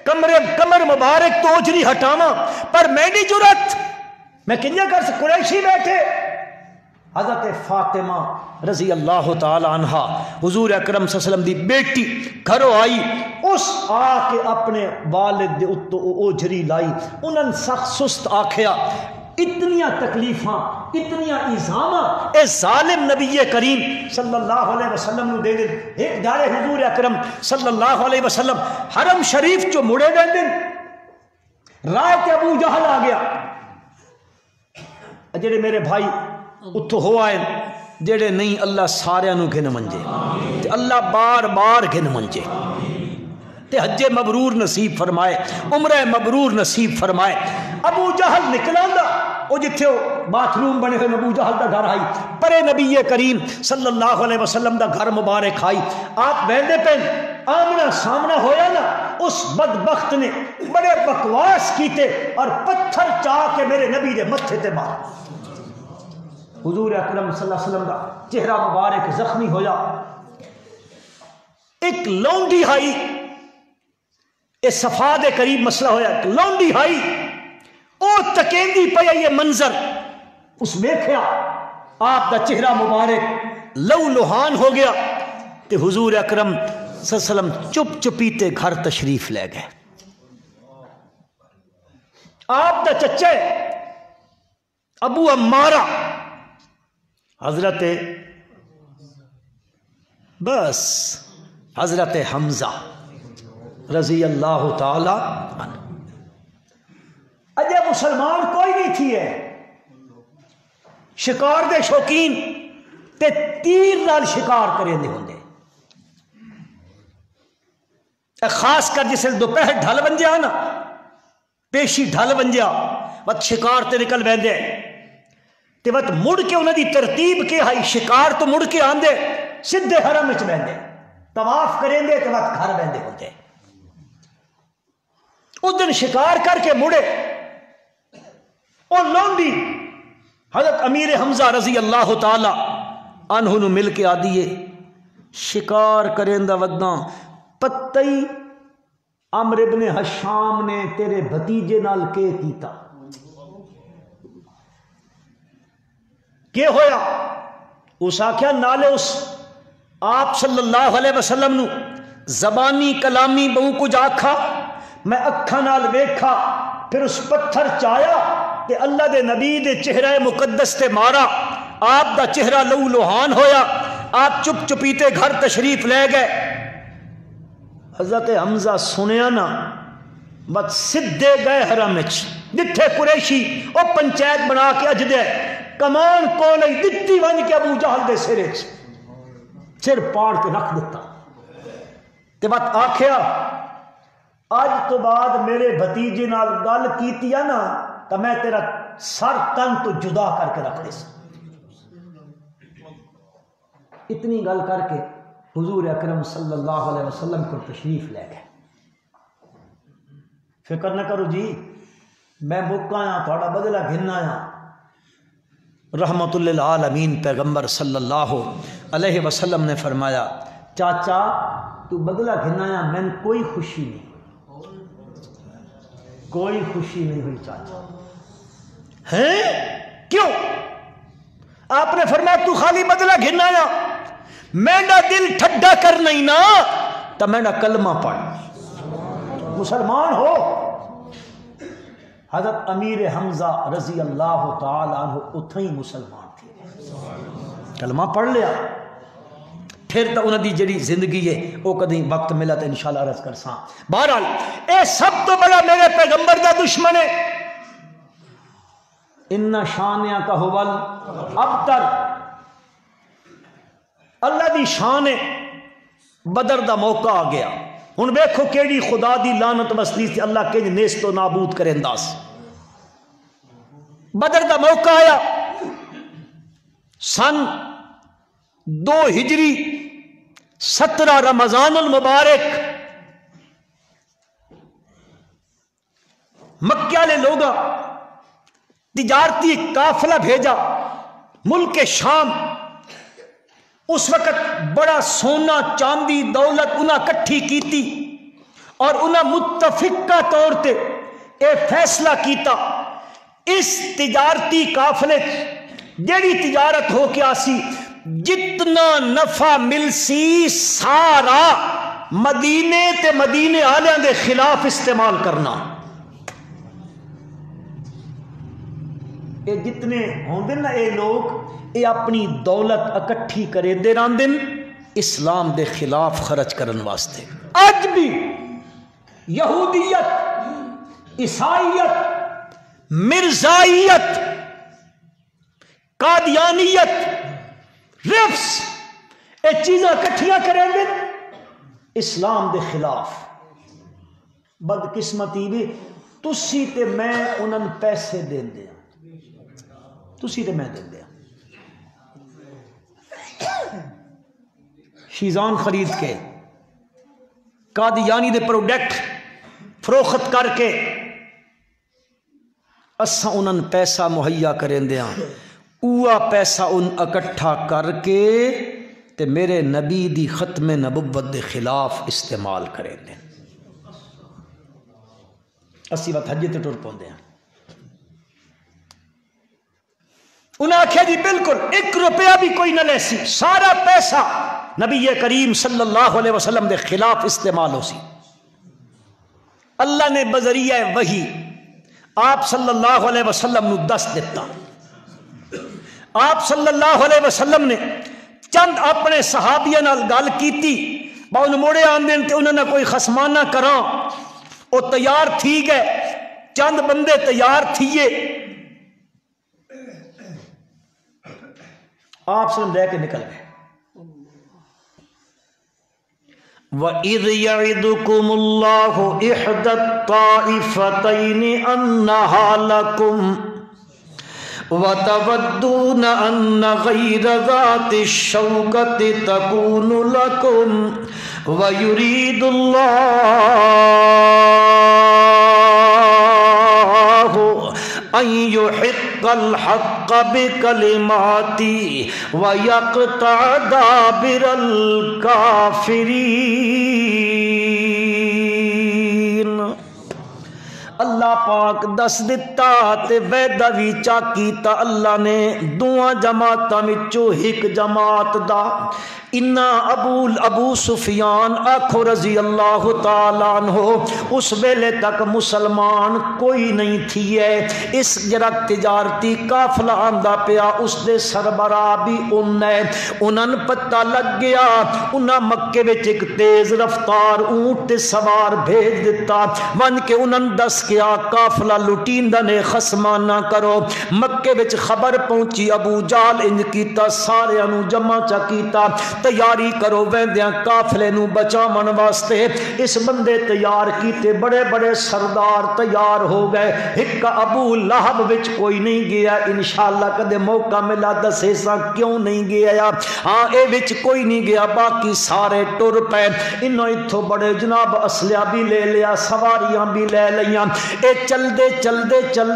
کمر مبارک تو اجری ہٹاواں پر میں نہیں جرت میں کنجا کر سکتا. قریشی بیٹھے حضرت فاطمہ رضی اللہ تعالی عنہ حضور اکرم صلی اللہ علیہ وسلم دی بیٹی گھروں آئی، اس آ کے اپنے والد دے اتو اوجری لائی، انہاں سخت سست آکھیا اتنیاں تکلیفاں اتنیاں ایزاماں اے ظالم نبی کریم صلی اللہ علیہ وسلم نو دے دن. ایک جارے حضور اکرم صلی اللہ علیہ وسلم حرم شریف چو مڑے دے دن رائے کے ابو جہل آ گیا. جڑے میرے بھائی اتھو ہو آئے جڑے نہیں اللہ سارے نو گھن منجے تے اللہ بار بار گھن منجے تے حج مبرور نصیب فرمائے عمرہ مبرور نصیب فرمائے. ابو جہل نکلا دا او جتھے باتھ روم بنے ہوئے ابو جہل دا گھر آئی پرے نبی کریم صلی اللہ علیہ وسلم دا گھر مبارک آئی. آپ بہندے پین آمنا سامنا ہویا نا اس بدبخت نے بڑے بکواس کیتے اور پتھر چاہ کے میرے نبی دے متھے تے مار. حضور اکرم صلی اللہ علیہ وسلم دا چہرہ مبارک زخمی ہویا. ایک لونڈی آئی اے صفا دے قریب مسئلہ ہویا، ایک لونڈی آئی او تکیندی پیا یہ منظر اس میں کھیا آپ دا چہرہ مبارک لو لوہان ہو گیا تے حضور اکرم صلی اللہ علیہ وسلم چپ چپیتے گھر تشریف لے گئے. آپ دا چچے ابو عمارہ حضرت حمزہ رضی اللہ تعالی عنہ. اجے مسلمان کوئی نہیں تھی ہے شکار دے شوقین تے تیر نال شکار کریں دے ہوندے. خاص کر جسے دوپہر ڈھل بن جا نا پیشی ڈھل بن جا وقت شکار تے نکل بیندے تے وقت مڑ کے انہوں دی ترتیب کے ہائی شکار تو مڑ کے آندے سدھے حرم وچ بیندے طواف کریں دے تے وقت گھر بیندے ہوندے. اس دن شکار کر کے مڑے اور لونڈی حضرت امیر حمزہ رضی اللہ تعالی عنہ نو مل کے آدیے شکار کریں دا وداں پتئی عمرو ابن حشام نے تیرے بھتیجے نال کے کیتا کہ ہویا اس آکھیا نالے اس آپ صلی اللہ علیہ وسلم نو زبانی کلامی بہو کچھ آکھا میں اکھا نال ویکھا پھر اس پتھر چایا کہ اللہ دے نبی دے چہرہ مقدس تے مارا آپ دا چہرہ لو لوہان ہویا آپ چپ چپیتے گھر تشریف لے گئے. حضرت حمزہ سنیا نا بس سدھے گئے حرم وچ جتھے قریشی او پنچایت بنا کے اج دے کمان کو نہیں دتی ون کے ابو جہل دے سر وچ سر پاڑ کے رکھ دیتا تے بات آکھیا اج تو بعد میرے بھتیجے نال گل کیتی ہے نا تو میں تیرا سر تن تو جدا کر کے رکھ دے سا. اتنی گل کر کے حضور اکرم صلی اللہ علیہ وسلم کو تشریف لے گئے. فکر نہ کرو جی میں مک آیا تھوڑا بدلہ گھن آیا. رحمت للعالمین پیغمبر صلی اللہ علیہ وسلم نے فرمایا چاچا تو بدلہ گھن آیا میں کوئی خوشی نہیں ہوئی چاچا. ہیں کیوں؟ آپ نے فرمایا تو خالی بدلہ گھن آیا میرا دل ٹھڈا کر نہیں نا تو میرا کلمہ پڑھ مسلمان ہو. حضرت امیر حمزہ رضی اللہ تعالی عنہ اتھا ہی مسلمان تھے کلمہ پڑھ لیا. پھر تو انہوں دی جڑی زندگی ہے وہ کدیں وقت ملا تو انشاءاللہ عرض کر ساں. بہرحال اے سب تو بڑا میرے پیغمبر دا دشمن ہے. ان شانیہ کا حول ابتر اللہ دی شان ہے. بدر دا موقع آ گیا. ہن ویکھو کیڑی خدا دی لعنت وسلی سی اللہ کہ نیست و نابود کریندا سی. بدر دا موقع آیا سن 2 ہجری 17 رمضان المبارک. مکے والے لوگ تجارتی قافلہ بھیجا ملک شام. اس وقت بڑا سونا چاندی دولت انہاں کٹھی کیتی اور انہاں متفقہ طور تے اے فیصلہ کیتا اس تجارتی قافلے جیڑی تجارت ہو کے آسی جتنا نفع مل سی سارا مدینے تے مدینے آلیاں دے خلاف استعمال کرنا. اے جتنے ہوندے نا اے لوگ اے اپنی دولت اکٹھی کرے دے راندن اسلام دے خلاف خرچ کرن واسطے. اج بھی یہودیت، عیسائیت، مرزائیت، قادیانیت، رفس اے چیزاں کٹھیاں کریں دے اسلام دے خلاف. بدقسمتی بھی تسی تے میں انہاں پیسے دین دیا، تسی تے میں دین دیا. شیزان خرید کے قادیانی دے پروڈکٹ فروخت کر کے اساں انہاں پیسہ مہیا کریں دیا. اوہ پیسہ ان اکٹھا کر کے تے میرے نبی دی ختم نبوت دے خلاف استعمال کریں دے. اسی وقت حج تے ٹر پوندے ہیں. انہاں آکھیا جی بالکل 1 روپیہ بھی کوئی نہ لے سی، سارا پیسہ نبی کریم صلی اللہ علیہ وسلم دے خلاف استعمال ہو سی. اللہ نے بذریعہ وحی آپ صلی اللہ علیہ وسلم نو دس دیتا. آپ صلی اللہ علیہ وسلم نے چند اپنے صحابیاں نال گل کیتی با ان موڑے آندے تے انہاں نے کوئی خصمانہ کراں او تیار تھی گئے. چند بندے تیار تھیے آپ سے لے کے نکل گئے. وَإِذْ يَعِدُكُمُ اللَّهُ إِحْدَى الطَّائِفَتَيْنِ أَنَّهَا لَكُمْ وَتَوَدُّونَ أَنَّ غَيْرَ ذَاتِ الشَّوْكَةِ تَكُونُ لَكُمْ وَيُرِيدُ اللَّهُ أَن يُحِقَّ الْحَقَّ بِكَلِمَاتِهِ وَيَقْطَعَ دَابِرَ الْكَافِرِينَ. اللہ پاک دس دیتا تے وعدہ وی چا کیتا اللہ نے دوواں جماعتاں وچوں ایک جماعت دا. انا ابو سفیان آکھو رضی اللہ تعالی عنہ اس ویلے تک مسلمان کوئی نہیں تھی ہے. اس جرا تجارتی قافلہ آندا پیا اس دے سربراہ بھی انہاں پتہ لگ گیا. انہاں مکے وچ ایک تیز رفتار اونٹ تے سوار بھیج دیتا ون کے انہاں دس کیا قافلہ لٹیندا نے خصمانہ کرو. مکے وچ خبر پہنچی ابو جال انج کیتا سارے انو جمع چا کیتا تیاری کرو ویندیاں قافلے نو بچاون واسطے. اس بندے تیار کیتے بڑے بڑے سردار تیار ہو گئے. ایک ابو لہب وچ کوئی نہیں گیا انشاءاللہ کدے موقع ملا دسے سا کیوں نہیں گیا. ہاں اے وچ کوئی نہیں گیا باقی سارے ٹر پے. انہوں اتھوں بڑے جناب اسلحہ بھی لے لیا سواریاں بھی لے لیاں. اے چل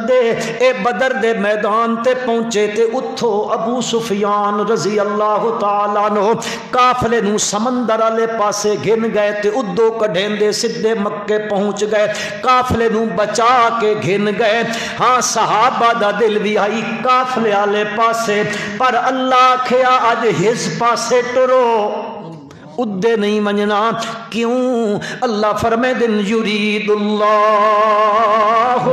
دے اے بدر دے میدان تے پہنچے تے اتھوں ابو سفیان رضی اللہ تعالیٰ عنہ قافلے نو سمندر والے پاسے گھن گئے تے ادو کڈھیندے سدھے مکے پہنچ گئے. قافلے نو بچا کے گھن گئے. ہاں صحابہ دا دل بھی آئی قافلے والے پاسے پر اللہ کھیا اج ہس پاسے ٹرو ادے نہیں مننا کیوں اللہ فرمائے دن یرید اللہ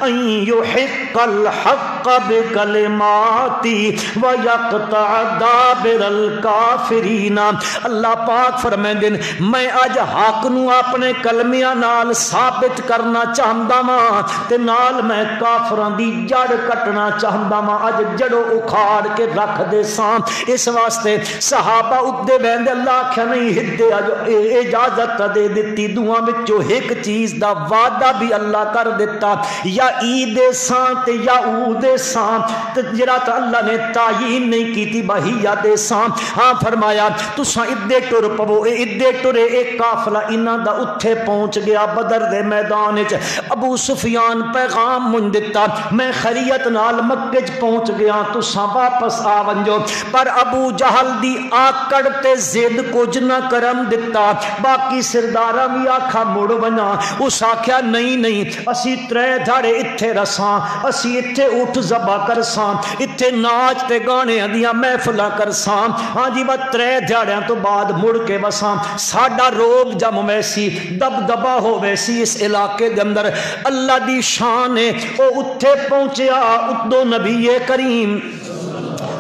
ان یحق الحق بکلماتی ویقطع دابر الکافرین اللہ پاک فرمائے دن میں اج حق نو اپنے کلمیاں نال ثابت کرنا چاہندا واں تے نال میں کافراں دی جڑ کٹنا چاہندا واں اج جڑوں اکھاڑ کے رکھ دے ساں اس واسطے صحابہ ادے بہندے اللہ آکھیا نہیں ہدے اجازت دے دتی دوواں وچوں ایک چیز دا وعدہ بھی اللہ کر دیتا یا عید ساں تے یا عود ساں تے جڑا تے اللہ نے تعین نہیں کیتی بہیا دے ساں ہاں فرمایا تساں ادے ٹر پو ادے ٹرے ایک قافلہ انہاں دا اتھے پہنچ گیا بدر دے میدان وچ ابو سفیان پیغام من دتا میں خیریت نال مکے وچ پہنچ گیا تساں واپس آ ونجو پر ابو جہل دی آکڑ تے ضد کچھ نہ کرم دتا باقی سرداراں بھی آکھا مڑ بنا اس آکھیا نہیں اسی ترے دھاڑے اتھے رساں اسی اتھے اٹھ ذبح کرساں اتھے ناچ تے گانے دیاں محفلاں کرساں ہاں جی بس ترے دھاڑیاں تو بعد مڑ کے بساں ساڈا روب جم ویسی دبدبا ہو ویسی اس علاقے دے اندر اللہ دی شان ہے او اتھے پہنچیا ادو نبی کریم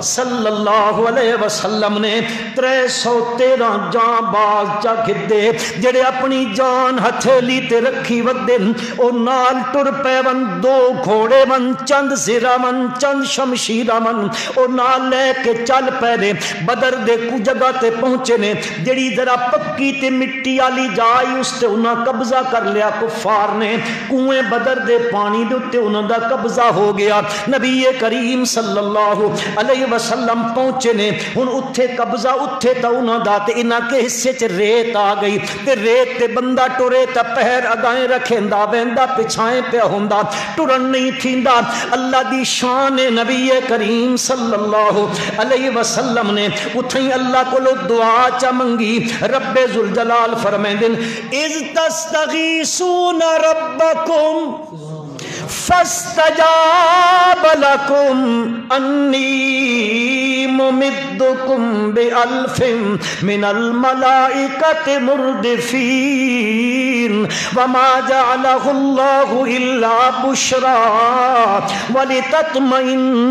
صلی اللہ علیہ وسلم نے 313 جان باز چا گھدے جڑے اپنی جان ہتھیلی تے رکھی ودن او نال ٹر پے ون دو گھوڑے ون چند زیرہ ون چند شمشیرہ ون او نال لے کے چل پے نے بدر دے کو جگہ تے پہنچے نے جڑی ذرا پکی تے مٹی والی جائی اس تے انہاں قبضہ کر لیا کفار نے کنویں بدر دے پانی دے تے انہاں دا قبضہ ہو گیا نبی کریم صلی اللہ علیہ وسلم پہنچے نے ہن اتھے قبضہ اتھے تا انہاں دا تے انہاں کے حصے چ ریت آ گئی تے ریت تے بندہ ٹرے تا پیر اگائیں رکھیندا ویندا پچھائیں پیا ہوندا ٹرن نہیں تھیندا اللہ دی شان نبی کریم صلی اللہ علیہ وسلم نے اتھیں اللہ کولو دعا چا منگی رب ذوالجلال فرمیندن اذ تستغیثون ربکم فاستجاب لكم أني ممدكم بألف من الملائكة مردفين وما جعله الله إلا بشرى ولتطمئن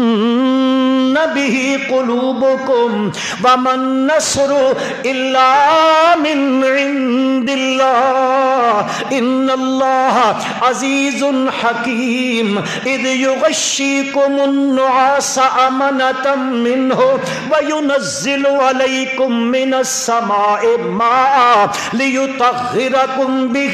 به قلوبكم وما النصر إلا من عند الله إن الله عزيز حكيم إذ يغشيكم النعاس أمنة منه وينزل عليكم من السماء ماء ليطهركم به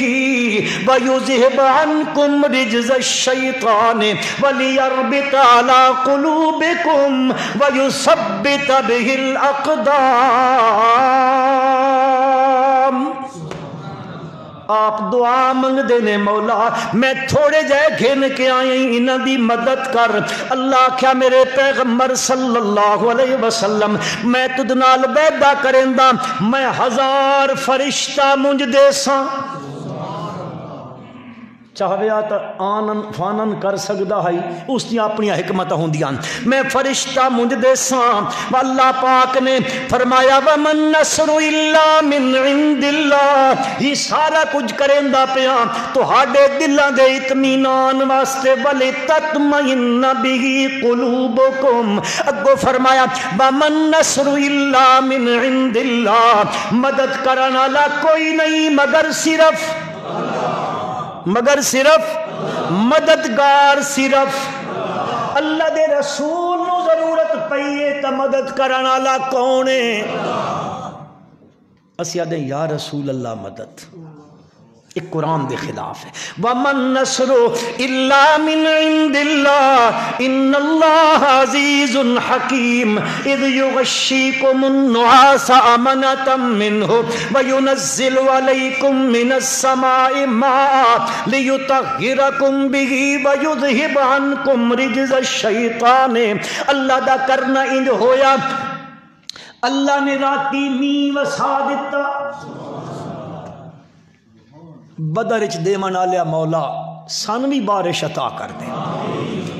ويذهب عنكم رجز الشيطان وليربط على قلوبكم ويثبت به الأقدام آپ دعا منگ دینے مولا میں تھوڑے جائے گھن کے آئیں انہ دی مدد کر اللہ کیا میرے پیغمبر صلی اللہ علیہ وسلم میں تدنال وعدہ کریں دا میں 1000 فرشتہ منج دے ساں چاہویا تا آنن فانن کر سکدا ہے اس نے اپنی حکمت ہوندیاں میں فرشتہ منج دے ساں اللہ پاک نے فرمایا وَمَن نَصْرُ إِلَّا مِنْ عِنْدِ اللَّهِ یہ سارا کچھ کرندہ پیا تو ہاڑے دلہ دے اطمینان واسطے وَلِتَطْمَئِنَّ بِهِ قُلُوبُكُمْ اگو فرمایا وَمَن نَصْرُ إِلَّا مِنْ عِنْدِ اللَّهِ مدد کرنا لا کوئی نہیں مگر صرف مددگار صرف اللہ دے رسول نو ضرورت پئیے تا مدد کرنا لا کونے اسیہ دیں یا رسول اللہ مدد ایک قرآن دے خلاف ہے وَمَن نَصْرُ إِلَّا مِنْ عِنْدِ اللَّهِ إِنَّ اللَّهَ عَزِيزٌ حَكِيمٌ إِذْ يُغَشِّيكُمُ النُّعَاسَ أَمَنَةً مِّنْهُ وَيُنَزِّلُ عَلَيْكُم مِّنَ السَّمَاءِ مَاءً لِيُطَهِّرَكُم بِهِ وَيُذْهِبَ عَنكُمْ رِجْزَ الشَّيْطَانِ اللہ دا کرنا انج ہویا اللہ نے راتی می وسا دیتا بدر اچ دے منا لیا مولا سان بھی بارش عطا کر دے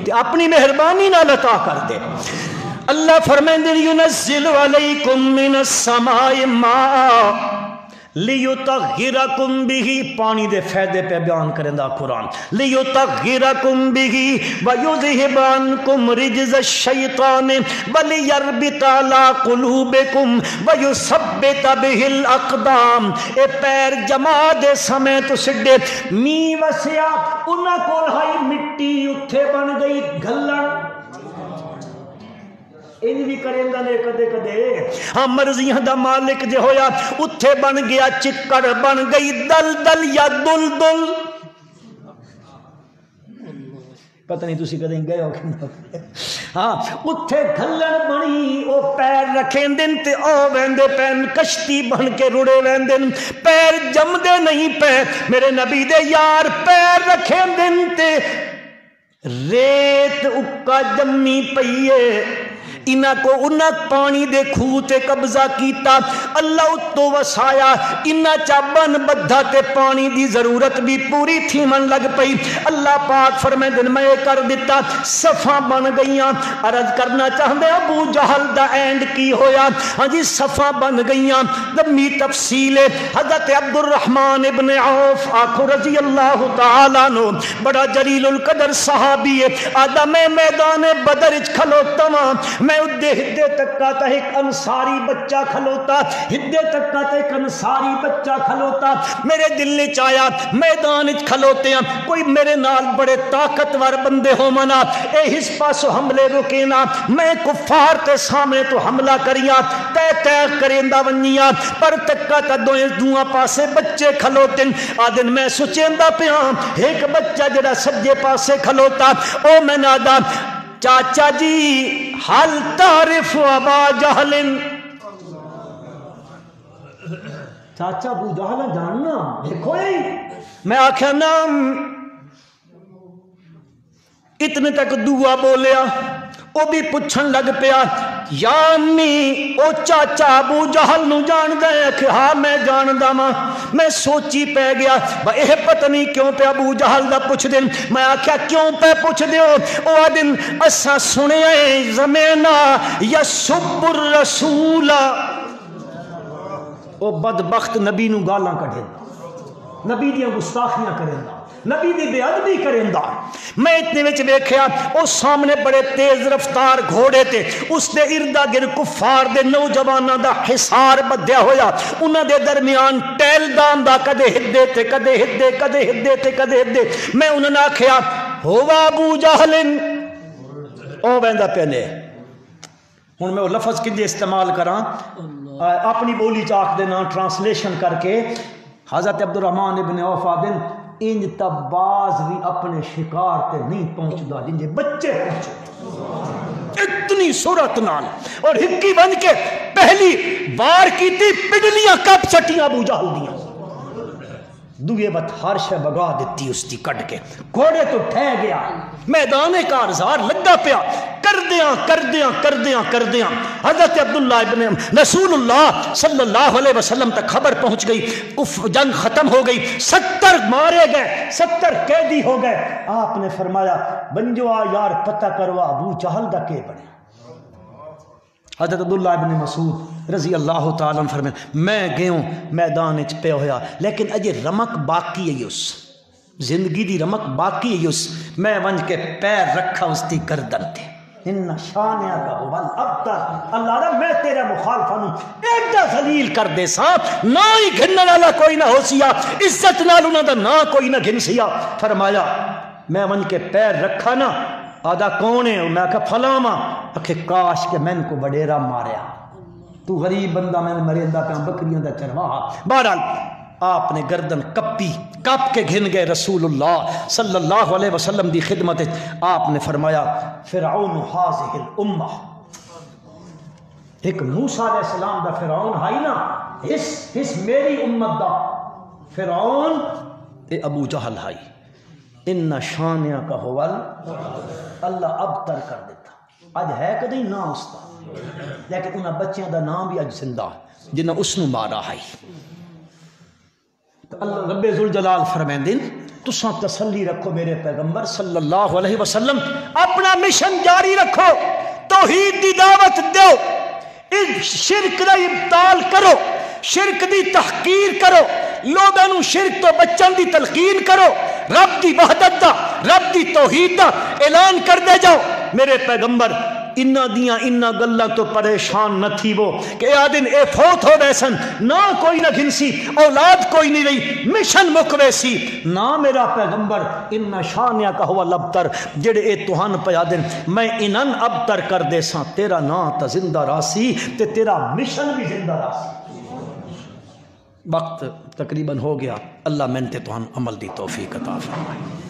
تے اپنی مہربانی نال عطا کر دے اللہ فرمائیں یُنَزِّلُ عَلَيْكُم مِّنَ السَّمَاءِ مَاءً لیُطَہِّرَکُم بِهِ، پانی دے فائدے پہ بیان کریں دا قرآن، لیُطَہِّرَکُم بِهِ وَيُذْهِبَ عَنکُم رِجْزَ الشَّیطَانِ وَلِیَرْبِطَ عَلَىٰ قُلُوبِکُم وَیُثَبِّتَ بِهِ الْأَقْدَامَ۔ اے پیر جما دے سمے تو سڈے می وسیا انہاں کول ہائی مٹی اتھے بن گئی گھلن، ان بھی کریندا نے کدے کدے، ہاں مرضیاں دا مالک جے ہویا اتھے بن گیا چکڑ، بن گئی دل دل یا دل دل، پتہ نہیں تسی کدے گئے ہو کہ ہاں اتھے گھلن بنی، او پیر رکھیں دن تے او ویندے پین کشتی بن کے رڑے ویندن، پیر جم دے نہیں پے میرے نبی دے یار، پیر رکھیں دن تے ریت اکا جمی پئیے، انہاں کو انہاں پانی دے کھو تے قبضہ کیتا، اللہ اتو وسایا، انہاں چا بن بدھا تے پانی دی ضرورت بھی پوری تھی من لگ پئی، اللہ پاک فرمائے دن میں کر دیتا، صفاں بن گئیاں۔ عرض کرنا چاہندے ابو جہل دا اینڈ کی ہویا، ہاں جی صفاں بن گئیاں، لمبی تفصیل ہے، حضرت عبد الرحمن ابن عوف آخو رضی اللہ تعالیٰ عنہ، بڑا جلیل القدر صحابی ہے، آدھا میں میدان بدر اچ کھلوتا ہاں، میں ادھے ہدے تک کا تا ایک انصاری بچہ کھلوتا، ہدے تک کا تا ایک انصاری بچہ کھلوتا، میرے دل نے چاہیا میدان اچ کھلوتے ہیں کوئی میرے نال بڑے طاقتور بندے ہو منا، اے اس پاسو حملے رکینا، میں کفار تے سامنے تو حملہ کریاں، تے کریندہ ونیاں، پر تک کا تا دوہاں پاسے بچے کھلوتے ہیں، آدن میں سچیندہ پیاں، ایک بچہ جڑا سجے پاسے کھلوتا، او میں نادا چاچا جی حل تعرف ابا جہل، چاچا ابو جہل جاننا دیکھو میں آکھیا نام، اتنے تک دعا بولیا، او بھی پوچھن لگ پیا یا امی او چاچا ابو جہل نو جان دے کہ ہاں میں جان دا ماں، میں سوچی پہ گیا اے پتہ نہیں کیوں پہ ابو جہل دا پوچھ دن، میں آکھیا کیوں پہ پوچھ دیو، او دن اسا سنے زمینا یسب الرسول، او بدبخت نبی نو گالاں کڈھے، نبی دیاں گستاخیاں کریں دا، نبی دی بے ادبی کریں دا، میں اتنے وچ ویکھیا او سامنے بڑے تیز رفتار گھوڑے تے اس دے اردا گرد کفار دے نوجواناں دا حصار بدھیا ہویا، انہاں دے درمیان ٹیل دان دا کدے ہدے تے کدے ہدے کدے ہدے تے کدے ہدے، میں انہاں نے آکھیا ہوا ابو جہل، او ویندا پنے، ہن میں وہ لفظ کدے استعمال کراں اپنی بولی چاک دے نا ٹرانسلیشن کر کے، حضرت عبد الرحمن ابن عوف آدن انج تباز بھی اپنے شکار تے نہیں پہنچ دا جن جے بچے پہنچے اتنی صورت نال، اور ہکی بن کے پہلی بار کی تھی پڈلیاں کب چٹیاں ابو جہل دیاں، دوئے بت ہر شے بگا دیتی اس دی کٹ کے، گھوڑے تو ٹھہ گیا، میدان کارزار لگا پیا، کردیاں حضرت عبداللہ ابن رسول اللہ صلی اللہ علیہ وسلم تک خبر پہنچ گئی، جنگ ختم ہو گئی، 70 مارے گئے، 70 قیدی ہو گئے، آپ نے فرمایا بنجو آ یار پتہ کروا ابو جہل دا کے بنے، حضرت عبداللہ ابن مسعود رضی اللہ تعالیٰ عنہ فرمائے میں گئوں میدان اچ پہ ہویا لیکن اجے رمک باقی ہے اس زندگی دی رمک باقی ہے اس، میں ونج کے پیر رکھا اس دی گردن تے، ان شانیہ کا ہوال ابتر، اللہ رہا میں تیرے مخالفہ نوں ایڈا ذلیل کر دے سا، نہ ہی گھننے والا کوئی نہ ہو سیا، عزت نال انہاں دا نہ کوئی نہ گھن سیا، فرمایا میں ون کے پیر رکھا نا، آدھا کون ہے، میں کہا فلاما، اکھے کاش کہ میں ان کو بڑیرہ ماریا، تو غریب بندہ میں مریندہ پہ بکریاں دا چرواہا، بہرحال آپ نے گردن کپ کے گھن گئے رسول اللہ صلی اللہ علیہ وسلم دی خدمت، آپ نے فرمایا فرعون حاضح الامہ، ایک موسیٰ علیہ السلام دا فرعون ہائی نا، اس میری امت دا فرعون اے ابو جہل ہائی، ان شانیہ کا ہوال اللہ اب تر کر دیتا، آج ہے کدیں نا اس دا، لیکن انہاں بچیاں دا نام بھی آج زندہ جنہاں اس نو مارا ہائی، تو اللہ رب ذوالجلال فرمائیں دن تساں تسلی رکھو میرے پیغمبر صلی اللہ علیہ وسلم، اپنا مشن جاری رکھو، تو توحید دی دعوت دو، اس شرک دا ابطال کرو، شرک دی تحقیر کرو، لوگاں نو شرک تو بچن دی تلقین کرو، رب دی وحدت دا، رب دی توحید دا اعلان کر دے جاؤ۔ میرے پیغمبر انہ دیاں انہ گلہ تو پریشان نہ تھی وہ کہ آدن اے فوت ہو بیسن، نہ کوئی نہ گھنسی، اولاد کوئی نہیں رہی، مشن مکویسی، نہ میرا پیغمبر انہ شانیہ کا ہوا لبتر جڑے اے توہن پیادن میں انن ابتر کر دے ساں، تیرا نا تا زندہ راسی تے تیرا مشن بھی زندہ راسی۔ وقت تقریباً ہو گیا، اللہ میں تے توہن عمل دی توفیق عطا فرمائے۔